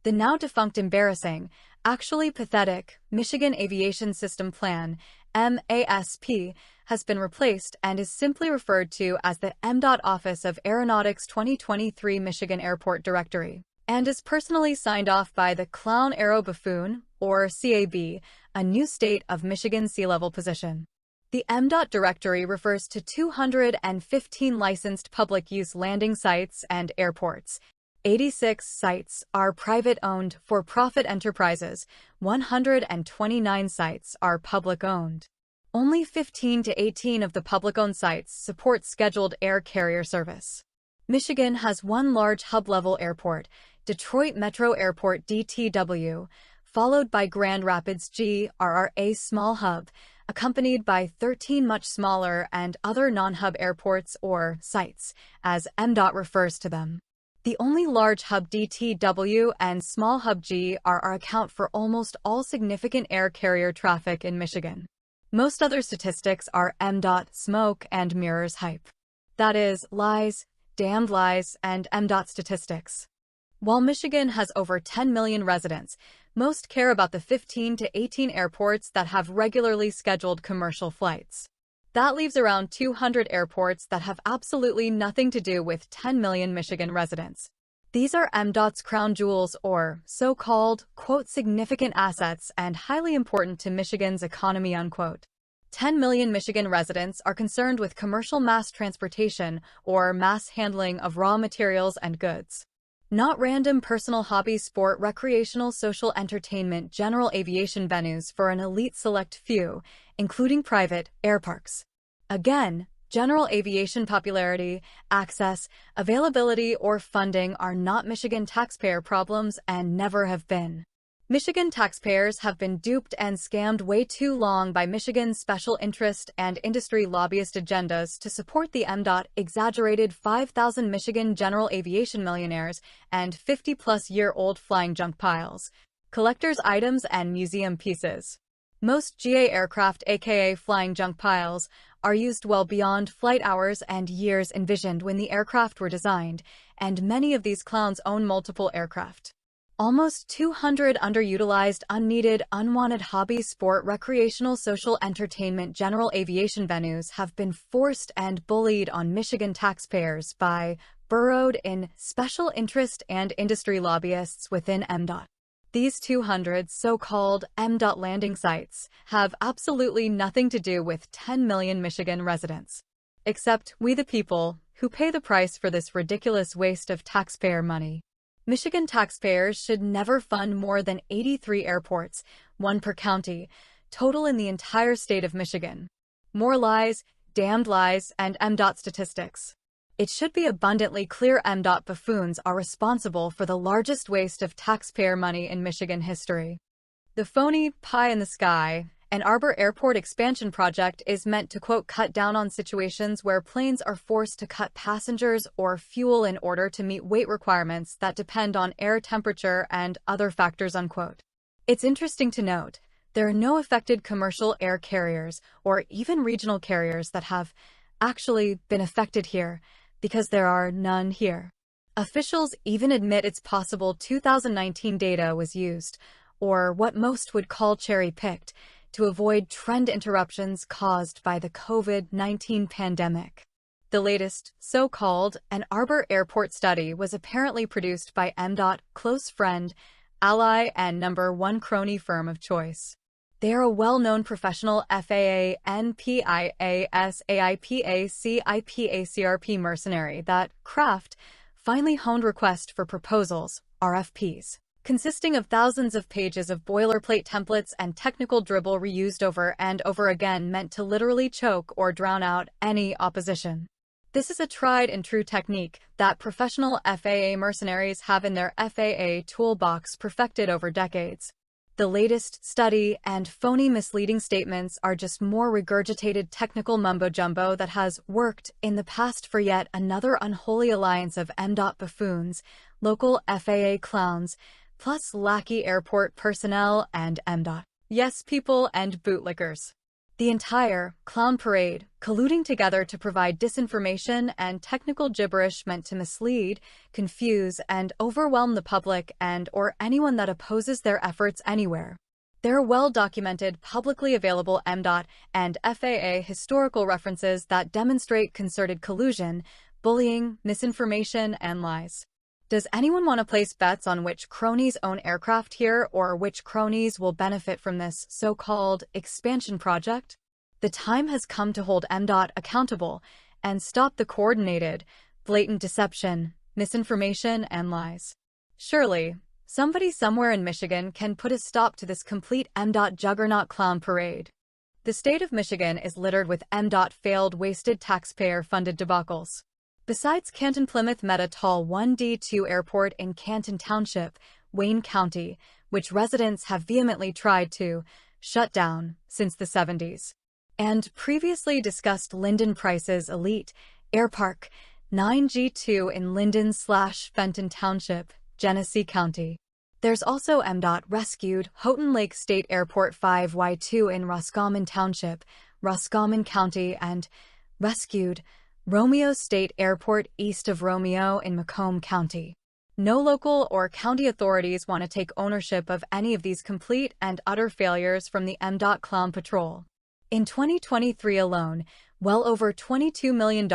The now defunct embarrassing, actually pathetic, Michigan Aviation System Plan, MASP, has been replaced and is simply referred to as the MDOT Office of Aeronautics 2023 Michigan Airport Directory, and is personally signed off by the Clown Aero Buffoon, or CAB, a new state of Michigan sea-level position. The MDOT directory refers to 215 licensed public-use landing sites and airports. 86 sites are private-owned for-profit enterprises, 129 sites are public-owned. Only 15 to 18 of the public-owned sites support scheduled air carrier service. Michigan has one large hub-level airport, Detroit Metro Airport DTW, followed by Grand Rapids GRRA small hub, accompanied by 13 much smaller and other non-hub airports or sites, as MDOT refers to them. The only large hub DTW and small hub GRR account for almost all significant air carrier traffic in Michigan. Most other statistics are MDOT smoke and mirrors hype. That is, lies, damned lies, and MDOT statistics. While Michigan has over 10 million residents, most care about the 15 to 18 airports that have regularly scheduled commercial flights. That leaves around 200 airports that have absolutely nothing to do with 10 million Michigan residents. These are MDOT's crown jewels or so-called, quote, significant assets and highly important to Michigan's economy, unquote. 10 million Michigan residents are concerned with commercial mass transportation or mass handling of raw materials and goods. Not random personal hobby, sport, recreational, social entertainment, general aviation venues for an elite select few, including private airparks. Again, general aviation popularity, access, availability, or funding are not Michigan taxpayer problems and never have been. Michigan taxpayers have been duped and scammed way too long by Michigan's special interest and industry lobbyist agendas to support the MDOT exaggerated 5,000 Michigan general aviation millionaires and 50-plus-year-old flying junk piles, collector's items, and museum pieces. Most GA aircraft, aka flying junk piles, are used well beyond flight hours and years envisioned when the aircraft were designed, and many of these clowns own multiple aircraft. Almost 200 underutilized, unneeded, unwanted hobby, sport, recreational, social entertainment, general aviation venues have been forced and bullied on Michigan taxpayers by burrowed-in special interest and industry lobbyists within MDOT. These 200 so-called MDOT landing sites have absolutely nothing to do with 10 million Michigan residents. Except we the people, who pay the price for this ridiculous waste of taxpayer money. Michigan taxpayers should never fund more than 83 airports, one per county, total in the entire state of Michigan. More lies, damned lies, and MDOT statistics. It should be abundantly clear MDOT buffoons are responsible for the largest waste of taxpayer money in Michigan history. The phony pie in the sky, Ann Arbor Airport expansion project is meant to, quote, cut down on situations where planes are forced to cut passengers or fuel in order to meet weight requirements that depend on air temperature and other factors, unquote. It's interesting to note, there are no affected commercial air carriers or even regional carriers that have actually been affected here, because there are none here. Officials even admit it's possible 2019 data was used, or what most would call cherry-picked, to avoid trend interruptions caused by the COVID-19 pandemic. The latest, so-called Ann Arbor Airport study was apparently produced by MDOT close friend, ally, and number one crony firm of choice. They are a well-known professional FAA, NPIAS, AIPA, CIPA, CRP mercenary that craft finely honed request for proposals, RFPs. Consisting of thousands of pages of boilerplate templates and technical dribble reused over and over again meant to literally choke or drown out any opposition. This is a tried and true technique that professional FAA mercenaries have in their FAA toolbox perfected over decades. The latest study and phony misleading statements are just more regurgitated technical mumbo-jumbo that has worked in the past for yet another unholy alliance of MDOT buffoons, local FAA clowns, plus lackey airport personnel and MDOT. Yes, people and bootlickers. The entire clown parade colluding together to provide disinformation and technical gibberish meant to mislead, confuse, and overwhelm the public and/or anyone that opposes their efforts anywhere. There are well-documented, publicly available MDOT and FAA historical references that demonstrate concerted collusion, bullying, misinformation, and lies. Does anyone want to place bets on which cronies own aircraft here or which cronies will benefit from this so-called expansion project? The time has come to hold MDOT accountable and stop the coordinated, blatant deception, misinformation, and lies. Surely, somebody somewhere in Michigan can put a stop to this complete MDOT juggernaut clown parade. The state of Michigan is littered with MDOT failed, wasted taxpayer-funded debacles. Besides Canton-Plymouth Meta Tall 1D2 Airport in Canton Township, Wayne County, which residents have vehemently tried to shut down since the 70s, and previously discussed Lyndon Price's elite Airpark 9G2 in Lyndon/Fenton Township, Genesee County. There's also MDOT rescued Houghton Lake State Airport 5Y2 in Roscommon Township, Roscommon County, and rescued Romeo State Airport east of Romeo in Macomb County. No local or county authorities want to take ownership of any of these complete and utter failures from the MDOT Clown Patrol. In 2023 alone, well over $22 million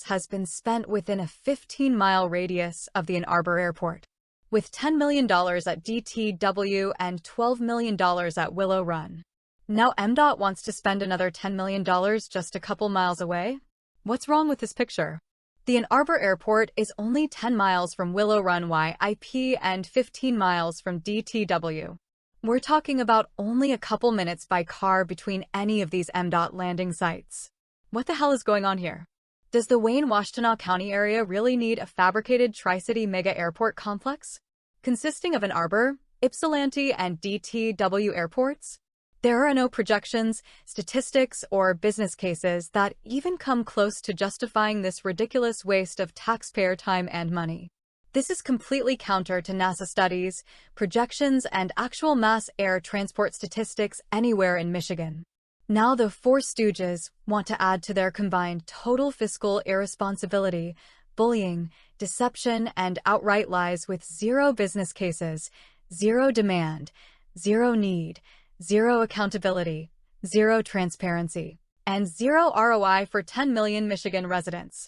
has been spent within a 15-mile radius of the Ann Arbor Airport, with $10 million at DTW and $12 million at Willow Run. Now MDOT wants to spend another $10 million just a couple miles away? What's wrong with this picture? The Ann Arbor Airport is only 10 miles from Willow Run YIP and 15 miles from DTW. We're talking about only a couple minutes by car between any of these MDOT landing sites. What the hell is going on here? Does the Wayne-Washtenaw County area really need a fabricated Tri-City mega airport complex consisting of Ann Arbor, Ypsilanti, and DTW airports? There are no projections, statistics, or business cases that even come close to justifying this ridiculous waste of taxpayer time and money. This is completely counter to NASA studies, projections, and actual mass air transport statistics anywhere in Michigan. Now the Four Stooges want to add to their combined total fiscal irresponsibility, bullying, deception, and outright lies with zero business cases, zero demand, zero need, zero accountability, zero transparency, and zero ROI for 10 million Michigan residents.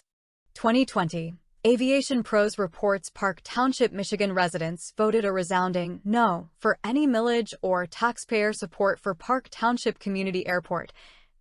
2020, Aviation Pros reports Park Township, Michigan residents voted a resounding no for any millage or taxpayer support for Park Township Community Airport,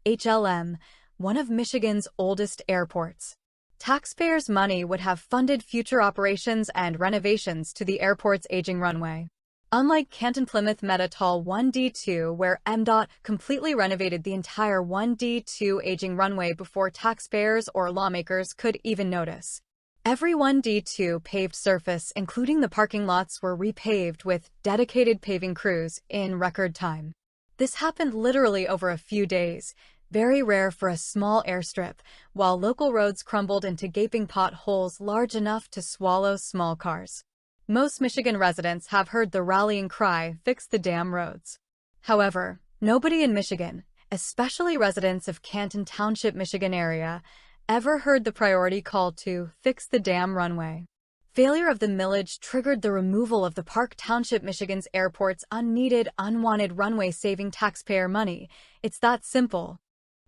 HLM, one of Michigan's oldest airports. Taxpayers' money would have funded future operations and renovations to the airport's aging runway. Unlike Canton-Plymouth Meta Tall 1D2, where MDOT completely renovated the entire 1D2 aging runway before taxpayers or lawmakers could even notice. Every 1D2 paved surface, including the parking lots, were repaved with dedicated paving crews in record time. This happened literally over a few days, very rare for a small airstrip, while local roads crumbled into gaping potholes large enough to swallow small cars. Most Michigan residents have heard the rallying cry, "Fix the damn roads." However, nobody in Michigan, especially residents of Canton Township, Michigan area, ever heard the priority call to fix the damn runway. Failure of the millage triggered the removal of the Park Township, Michigan's airport's unneeded, unwanted runway, saving taxpayer money. It's that simple.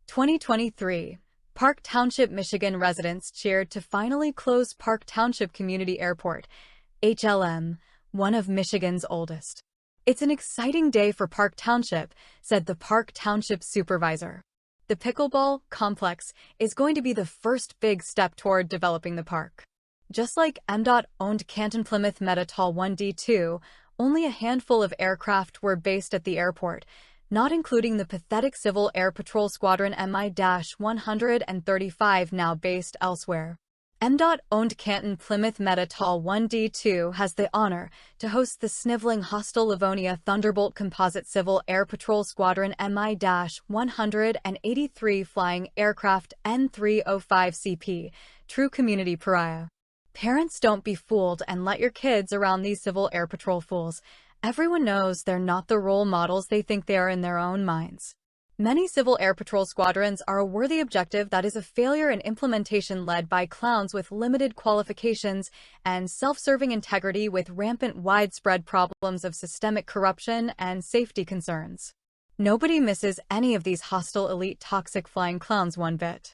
2023, Park Township, Michigan residents cheered to finally close Park Township Community Airport, HLM, one of Michigan's oldest. "It's an exciting day for Park Township," said the Park Township supervisor. "The pickleball complex is going to be the first big step toward developing the park." Just like MDOT-owned Canton-Plymouth Meta Tall 1D2, only a handful of aircraft were based at the airport, not including the pathetic Civil Air Patrol Squadron Mi-135 now based elsewhere. MDOT-owned Canton-Plymouth Meta Tall 1D2 has the honor to host the sniveling hostile Livonia Thunderbolt Composite Civil Air Patrol Squadron Mi-183 flying aircraft N305CP, true community pariah. Parents, don't be fooled and let your kids around these civil air patrol fools. Everyone knows they're not the role models they think they are in their own minds. Many civil air patrol squadrons are a worthy objective that is a failure in implementation led by clowns with limited qualifications and self-serving integrity with rampant widespread problems of systemic corruption and safety concerns. Nobody misses any of these hostile elite toxic flying clowns one bit.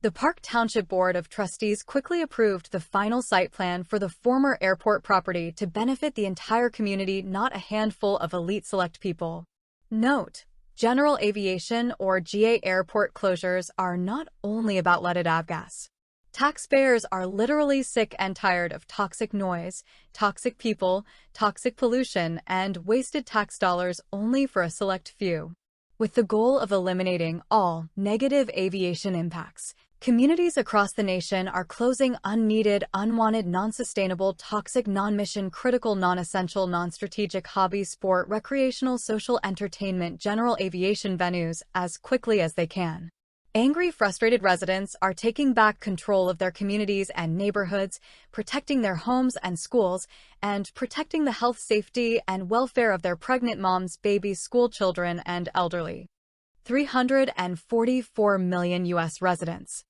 The Park Township Board of Trustees quickly approved the final site plan for the former airport property to benefit the entire community, not a handful of elite select people. Note: General aviation or GA airport closures are not only about leaded avgas. Taxpayers are literally sick and tired of toxic noise, toxic people, toxic pollution, and wasted tax dollars only for a select few. With the goal of eliminating all negative aviation impacts, communities across the nation are closing unneeded, unwanted, non-sustainable, toxic, non-mission critical, non-essential, non-strategic hobby, sport, recreational, social, entertainment, general aviation venues as quickly as they can. Angry, frustrated residents are taking back control of their communities and neighborhoods, protecting their homes and schools, and protecting the health, safety, and welfare of their pregnant moms, babies, school children, and elderly. 344 million U.S. residents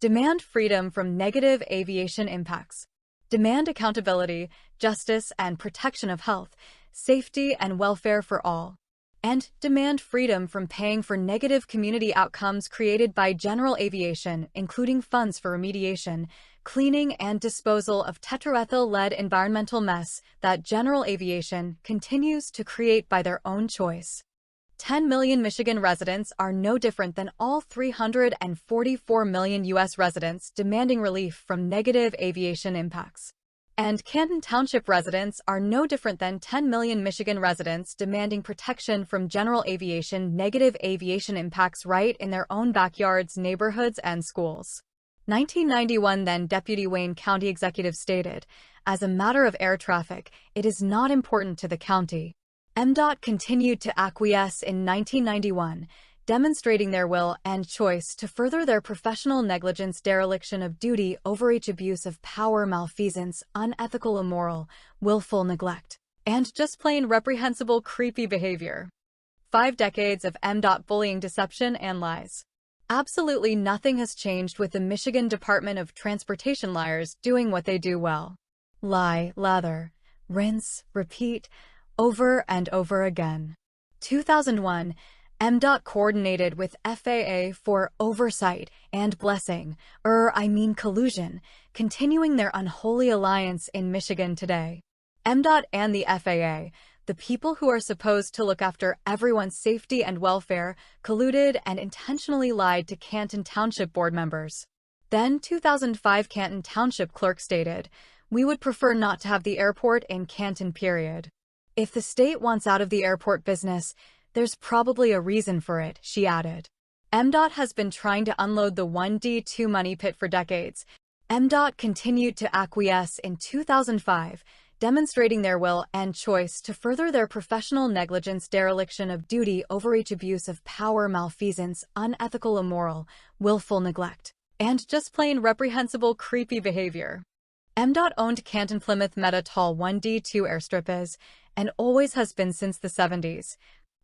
demand freedom from negative aviation impacts, demand accountability, justice, and protection of health, safety, and welfare for all, and demand freedom from paying for negative community outcomes created by general aviation, including funds for remediation, cleaning, and disposal of tetraethyl lead environmental mess that general aviation continues to create by their own choice. 10 million Michigan residents are no different than all 344 million U.S. residents demanding relief from negative aviation impacts. And Canton Township residents are no different than 10 million Michigan residents demanding protection from general aviation negative aviation impacts right in their own backyards, neighborhoods, and schools. 1991 then Deputy Wayne County Executive stated, "As a matter of air traffic, it is not important to the county." MDOT continued to acquiesce in 1991, demonstrating their will and choice to further their professional negligence, dereliction of duty, overreach, abuse of power, malfeasance, unethical, immoral, willful neglect, and just plain reprehensible, creepy behavior. 5 decades of MDOT bullying, deception, and lies. Absolutely nothing has changed with the Michigan Department of Transportation liars doing what they do well. Lie, lather, rinse, repeat, over and over again. 2001, MDOT coordinated with FAA for oversight and blessing, collusion, continuing their unholy alliance in Michigan today. MDOT and the FAA, the people who are supposed to look after everyone's safety and welfare, colluded and intentionally lied to Canton Township board members. Then 2005 Canton Township clerk stated, "We would prefer not to have the airport in Canton, period. If the state wants out of the airport business, there's probably a reason for it," she added. MDOT has been trying to unload the 1D2 money pit for decades. MDOT continued to acquiesce in 2005, demonstrating their will and choice to further their professional negligence, dereliction of duty, overreach, abuse of power, malfeasance, unethical, immoral, willful neglect, and just plain reprehensible, creepy behavior. MDOT owned Canton Plymouth Meta Tall 1D2 airstrip is, and always has been since the 70s,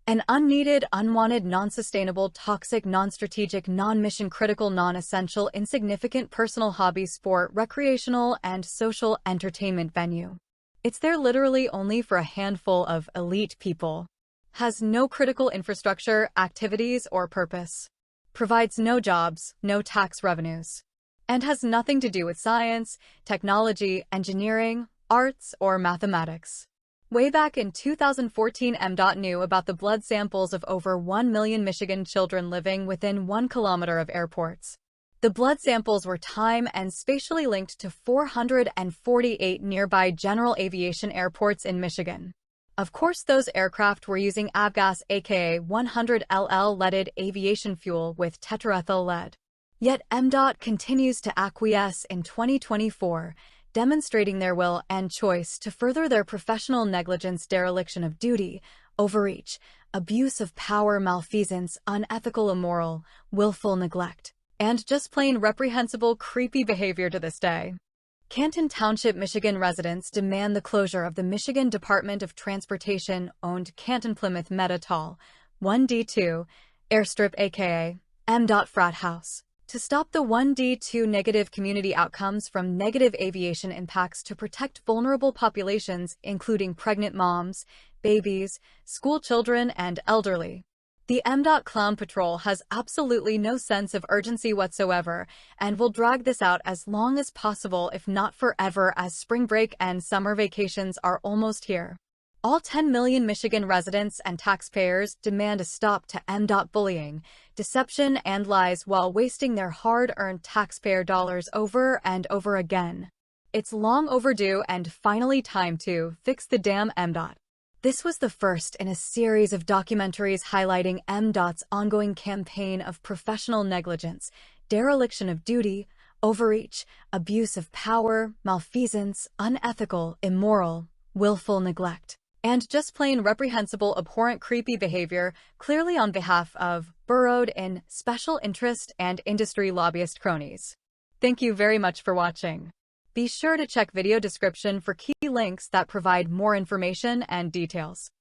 an unneeded, unwanted, non-sustainable, toxic, non-strategic, non-mission critical, non-essential, insignificant personal hobby, sport, recreational, and social entertainment venue. It's there literally only for a handful of elite people. Has no critical infrastructure, activities, or purpose. Provides no jobs, no tax revenues. And has nothing to do with science, technology, engineering, arts, or mathematics. Way back in 2014, MDOT knew about the blood samples of over 1 million Michigan children living within 1 kilometer of airports. The blood samples were time and spatially linked to 448 nearby general aviation airports in Michigan. Of course, those aircraft were using avgas, aka 100 LL leaded aviation fuel with tetraethyl lead. Yet MDOT continues to acquiesce in 2024, demonstrating their will and choice to further their professional negligence, dereliction of duty, overreach, abuse of power, malfeasance, unethical, immoral, willful neglect, and just plain reprehensible, creepy behavior to this day. Canton Township, Michigan residents demand the closure of the Michigan Department of Transportation-owned Canton-Plymouth Meta-Tall 1D2 airstrip aka MDOT Frat House. To stop the 1D2 negative community outcomes from negative aviation impacts to protect vulnerable populations including pregnant moms, babies, school children, and elderly. The MDOT Clown Patrol has absolutely no sense of urgency whatsoever and will drag this out as long as possible, if not forever, as spring break and summer vacations are almost here. All 10 million Michigan residents and taxpayers demand a stop to MDOT bullying, deception, and lies while wasting their hard-earned taxpayer dollars over and over again. It's long overdue and finally time to fix the damn MDOT. This was the first in a series of documentaries highlighting MDOT's ongoing campaign of professional negligence, dereliction of duty, overreach, abuse of power, malfeasance, unethical, immoral, willful neglect, and just plain reprehensible, abhorrent, creepy behavior, clearly on behalf of burrowed-in special interest and industry lobbyist cronies. Thank you very much for watching. Be sure to check video description for key links that provide more information and details.